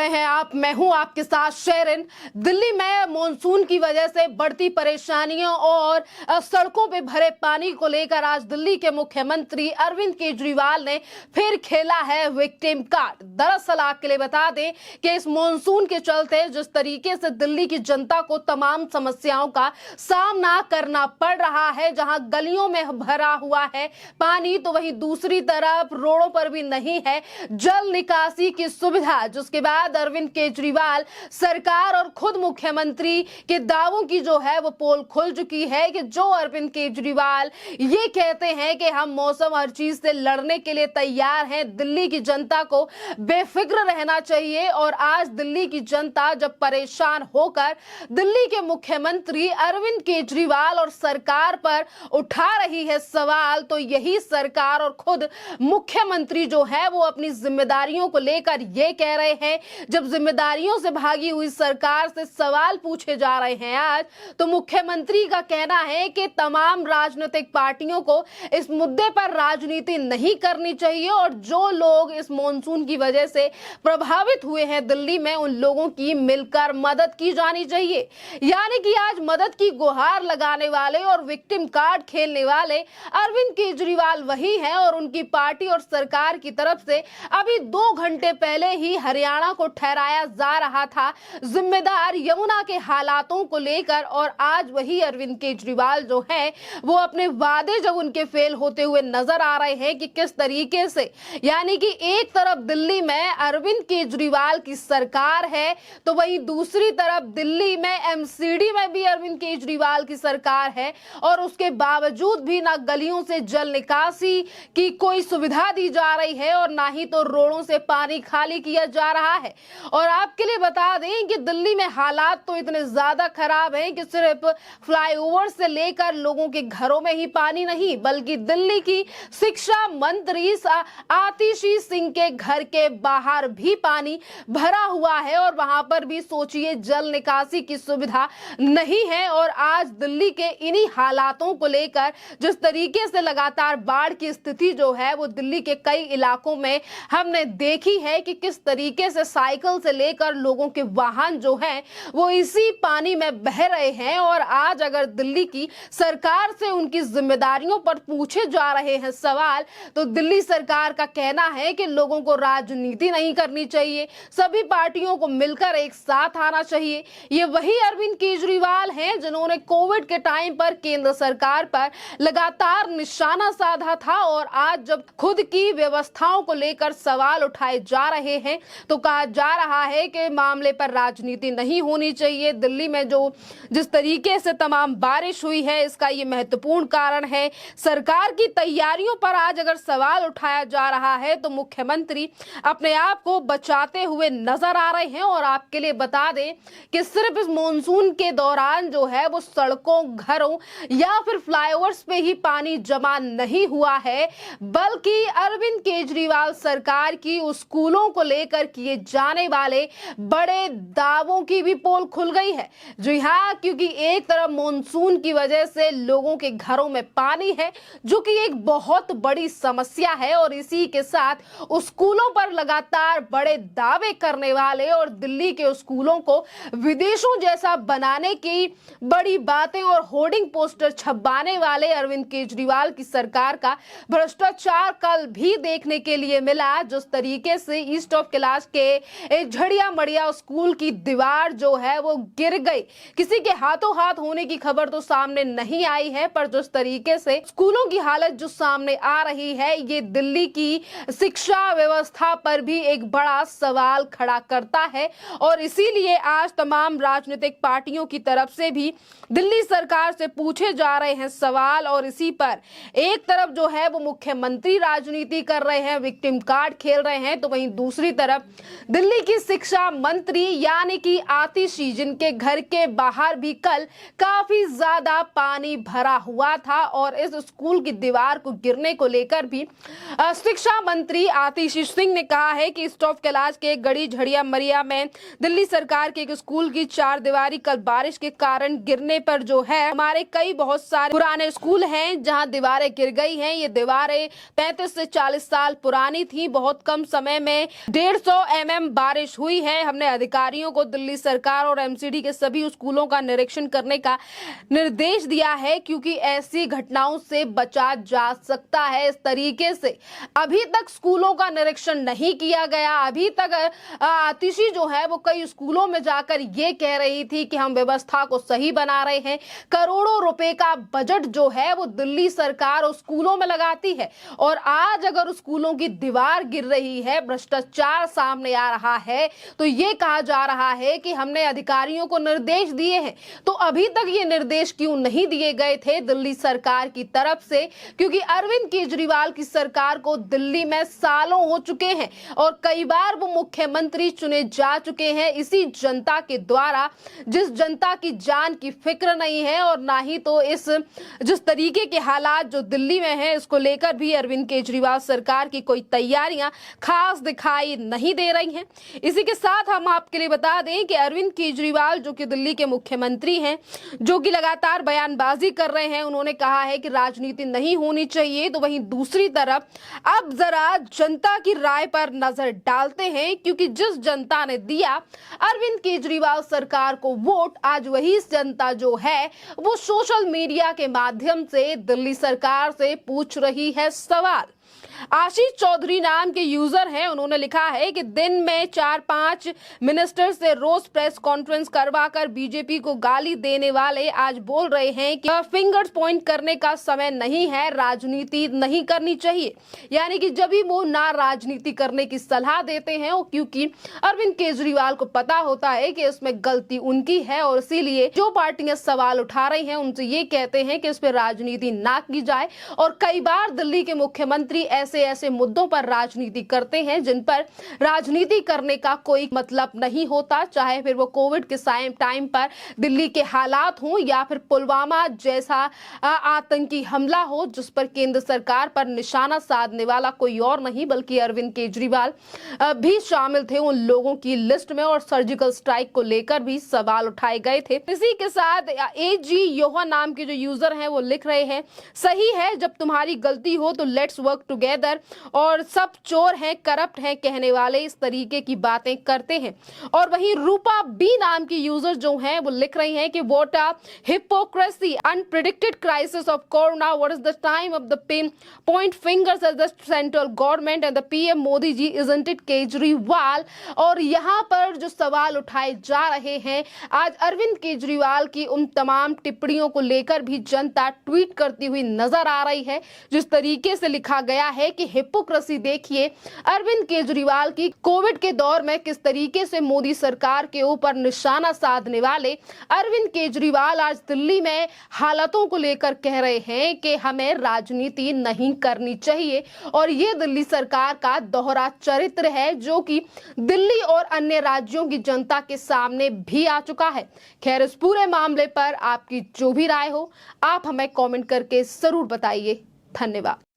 रहे हैं आप, मैं हूं आपके साथ शेरिन। दिल्ली में मॉनसून की वजह से बढ़ती परेशानियों और सड़कों पे भरे पानी को लेकर आज दिल्ली के मुख्यमंत्री अरविंद केजरीवाल ने फिर खेला है विक्टिम कार्ड। दरअसल आपके लिए बता दें कि इस मॉनसून के चलते जिस तरीके से दिल्ली की जनता को तमाम समस्याओं का सामना करना पड़ रहा है, जहां गलियों में भरा हुआ है पानी, तो वहीं दूसरी तरफ रोडों पर भी नहीं है जल निकासी की सुविधा, जिसके बाद अरविंद केजरीवाल सरकार और खुद मुख्यमंत्री के दावों की जो है वो पोल खुल चुकी है कि जो अरविंद केजरीवाल ये कहते हैं कि हम मौसम हर चीज से लड़ने के लिए तैयार हैं, दिल्ली की जनता को बेफिक्र रहना चाहिए। और आज दिल्ली की जनता जब परेशान होकर दिल्ली के मुख्यमंत्री अरविंद केजरीवाल और सरकार पर उठा रही है सवाल, तो यही सरकार और खुद मुख्यमंत्री जो है वो अपनी जिम्मेदारियों को लेकर ये कह रहे हैं। जब जिम्मेदारियों से भागी हुई सरकार से सवाल पूछे जा रहे हैं आज, तो मुख्यमंत्री का कहना है कि तमाम राजनीतिक पार्टियों को इस मुद्दे पर राजनीति नहीं करनी चाहिए और जो लोग इस मॉनसून की वजह से प्रभावित हुए हैं दिल्ली में, उन लोगों की मिलकर मदद की जानी चाहिए। यानी कि आज मदद की गुहार लगाने वाले और विक्टिम कार्ड खेलने वाले अरविंद केजरीवाल वही हैं और उनकी पार्टी और सरकार की तरफ से अभी 2 घंटे पहले ही हरियाणा को ठहराया जा रहा था जिम्मेदार यमुना के हालातों को लेकर। और आज वही अरविंद केजरीवाल जो है वो अपने वादे जब उनके फेल होते हुए नजर आ रहे हैं कि किस तरीके से, यानी कि एक तरफ दिल्ली में अरविंद केजरीवाल की सरकार है, तो वहीं दूसरी तरफ दिल्ली में एमसीडी में भी अरविंद केजरीवाल की सरकार है और उसके बावजूद भी ना गलियों से जल निकासी की कोई सुविधा दी जा रही है और ना ही तो रोडों से पानी खाली किया जा रहा है। और आपके लिए बता दें कि दिल्ली में हालात तो इतने ज्यादा खराब हैं कि सिर्फ फ्लाईओवर से लेकर लोगों के घरों में ही पानी नहीं, बल्कि दिल्ली की शिक्षा मंत्री आतिशी सिंह के घर के बाहर भी पानी भरा हुआ है और वहां पर भी सोचिए जल निकासी की सुविधा नहीं है। और आज दिल्ली के इन्हीं हालातों को लेकर जिस तरीके से लगातार बाढ़ की स्थिति जो है वो दिल्ली के कई इलाकों में हमने देखी है कि किस तरीके से साइकिल से लेकर लोगों के वाहन जो हैं वो इसी पानी में बह रहे हैं। और आज अगर दिल्ली की सरकार से उनकी जिम्मेदारियों पर पूछे जा रहे हैं सवाल, तो दिल्ली सरकार का कहना है कि लोगों को राजनीति नहीं करनी चाहिए, सभी पार्टियों को मिलकर एक साथ आना चाहिए। ये वही अरविंद केजरीवाल हैं जिन्होंने कोविड के टाइम पर केंद्र सरकार पर लगातार निशाना साधा था और आज जब खुद की व्यवस्थाओं को लेकर सवाल उठाए जा रहे हैं तो कहा जा रहा है कि मामले पर राजनीति नहीं होनी चाहिए। दिल्ली में जो जिस तरीके से तमाम बारिश हुई है इसका ये महत्वपूर्ण कारण है। सरकार की तैयारियों पर आज अगर सवाल उठाया जा रहा है तो मुख्यमंत्री अपने आप को बचाते हुए नजर आ रहे हैं। और आपके लिए बता दें कि सिर्फ इस मॉनसून के दौरान जो है वो सड़कों, घरों या फिर फ्लाईओवर्स पे ही पानी जमा नहीं हुआ है, बल्कि अरविंद केजरीवाल सरकार की स्कूलों को लेकर किए जाने वाले बड़े दावों की भी पोल खुल गई है। जी हाँ, क्योंकि एक तरफ मॉनसून की वजह से लोगों के घरों में पानी है जो कि एक बहुत बड़ी समस्या है और इसी के साथ स्कूलों पर लगातार बड़े दावे करने वाले और दिल्ली के स्कूलों को विदेशों जैसा बनाने की बड़ी बातें और होर्डिंग पोस्टर छपवाने वाले अरविंद केजरीवाल की सरकार का भ्रष्टाचार कल भी देखने के लिए मिला। जिस तरीके से ईस्ट ऑफ कैलाश के झड़िया मड़िया स्कूल की दीवार जो है वो गिर गई, किसी के हाथों हाथ होने की खबर तो सामने नहीं आई है, पर जिस तरीके से स्कूलों की हालत जो सामने आ रही है ये दिल्ली की शिक्षा व्यवस्था पर भी एक बड़ा सवाल खड़ा करता है। और इसीलिए आज तमाम राजनीतिक पार्टियों की तरफ से भी दिल्ली सरकार से पूछे जा रहे हैं सवाल। और इसी पर एक तरफ जो है वो मुख्यमंत्री राजनीति कर रहे हैं, विक्टिम कार्ड खेल रहे हैं, तो वहीं दूसरी तरफ दिल्ली की शिक्षा मंत्री यानी कि आतिशी, जिनके घर के बाहर भी कल काफी ज्यादा पानी भरा हुआ था और इस स्कूल की दीवार को गिरने को लेकर भी शिक्षा मंत्री आतिशी सिंह ने कहा है कि ईस्ट ऑफ कैलाश के गड़ी झड़िया मरिया में दिल्ली सरकार के एक स्कूल की 4 दीवारी कल बारिश के कारण गिरने पर जो है हमारे कई बहुत सारे पुराने स्कूल हैं जहां दीवारें गिर गई हैं। ये दीवारें 35 से 40 साल पुरानी थी। बहुत कम समय में 150 mm बारिश हुई है। हमने अधिकारियों को दिल्ली सरकार और एमसीडी के सभी स्कूलों का निरीक्षण करने का निर्देश दिया है, क्योंकि ऐसी घटनाओं से बचा जा सकता है। इस तरीके से अभी तक स्कूलों का निरीक्षण नहीं किया गया। अभी तक आतिशी जो है वो कई स्कूलों में जाकर ये कह रही थी कि हम व्यवस्था को सही बना रहे हैं। करोड़ों रुपए का बजट जो है वो दिल्ली सरकार उस स्कूलों में लगाती है, और आज अगर स्कूलों की दीवार गिर रही है, भ्रष्टाचार सामने आ रहा है, तो ये कहा जा रहा है कि हमने अधिकारियों को निर्देश दिए हैं। तो अभी तक ये निर्देश क्यों नहीं दिए गए थे दिल्ली सरकार की तरफ से? क्योंकि अरविंद केजरीवाल की सरकार को दिल्ली में सालों हो चुके हैं और कई बार वो मुख्यमंत्री चुने जा चुके हैं इसी जनता के द्वारा, जिस जनता की जान की फिक्र नहीं है, और ना ही तो इस जिस तरीके के हालात जो दिल्ली में हैं इसको लेकर भी अरविंद केजरीवाल सरकार की कोई तैयारियां खास दिखाई नहीं दे रही हैं। इसी के साथ हम आपके लिए बता दें कि अरविंद केजरीवाल जो कि दिल्ली के मुख्यमंत्री हैं, जो कि लगातार बयानबाजी कर रहे हैं, उन्होंने कहा है कि राजनीति नहीं होनी चाहिए। तो वहीं दूसरी तरफ अब जरा जनता की राय पर नजर डालते हैं, क्योंकि जिस जनता ने दिया अरविंद केजरीवाल सरकार को वोट, आज वही जनता जो है वो सोशल मीडिया के माध्यम से दिल्ली सरकार से पूछ रही है सवाल। आशीष चौधरी नाम के यूजर हैं, उन्होंने लिखा है कि दिन में 4-5 मिनिस्टर से रोज प्रेस कॉन्फ्रेंस करवाकर बीजेपी को गाली देने वाले आज बोल रहे हैं कि फिंगर्स पॉइंट करने का समय नहीं है, राजनीति नहीं करनी चाहिए। यानी कि जब भी वो ना राजनीति करने की सलाह देते हैं, क्योंकि अरविंद केजरीवाल को पता होता है कि इसमें गलती उनकी है, और इसीलिए जो पार्टियां सवाल उठा रही हैं उनसे ये कहते हैं कि इस पर राजनीति ना की जाए। और कई बार दिल्ली के मुख्यमंत्री ऐसे मुद्दों पर राजनीति करते हैं जिन पर राजनीति करने का कोई मतलब नहीं होता, चाहे फिर वो कोविड के टाइम पर दिल्ली के हालात हो या फिर पुलवामा जैसा आतंकी हमला हो, जिस पर केंद्र सरकार पर निशाना साधने वाला कोई और नहीं बल्कि अरविंद केजरीवाल भी शामिल थे उन लोगों की लिस्ट में, और सर्जिकल स्ट्राइक को लेकर भी सवाल उठाए गए थे। इसी के साथ एजी योहा नाम के जो यूजर हैं वो लिख रहे हैं, सही है जब तुम्हारी गलती हो तो लेट्स वर्क टुगेदर, और सब चोर हैं, करप्ट हैं कहने वाले इस तरीके की बातें करते हैं। और वहीं रूपा बी नाम की यूजर जो हैं वो लिख रही हैं कि what a hypocrisy, unpredicted crisis of corona, what is the time of the point fingers at the central government and the PM Modi ji, isn't it Kejriwal. और यहाँ पर जो सवाल उठाए जा रहे हैं, आज अरविंद केजरीवाल की उन तमाम टिप्पणियों को लेकर भी जनता ट्वीट करती हुई नजर आ रही है। जिस तरीके से लिखा गया है कि हिपोक्रेसी देखिए अरविंद केजरीवाल की, कोविड के दौर में किस तरीके से मोदी सरकार के ऊपर निशाना साधने वाले अरविंद केजरीवाल आज दिल्ली में हालातों को लेकर कह रहे हैं कि हमें राजनीति नहीं करनी चाहिए। और ये दिल्ली सरकार का दोहरा चरित्र है जो कि दिल्ली और अन्य राज्यों की जनता के सामने भी आ चुका है। खैर, इस पूरे मामले पर आपकी जो भी राय हो आप हमें कमेंट करके जरूर बताइए। धन्यवाद।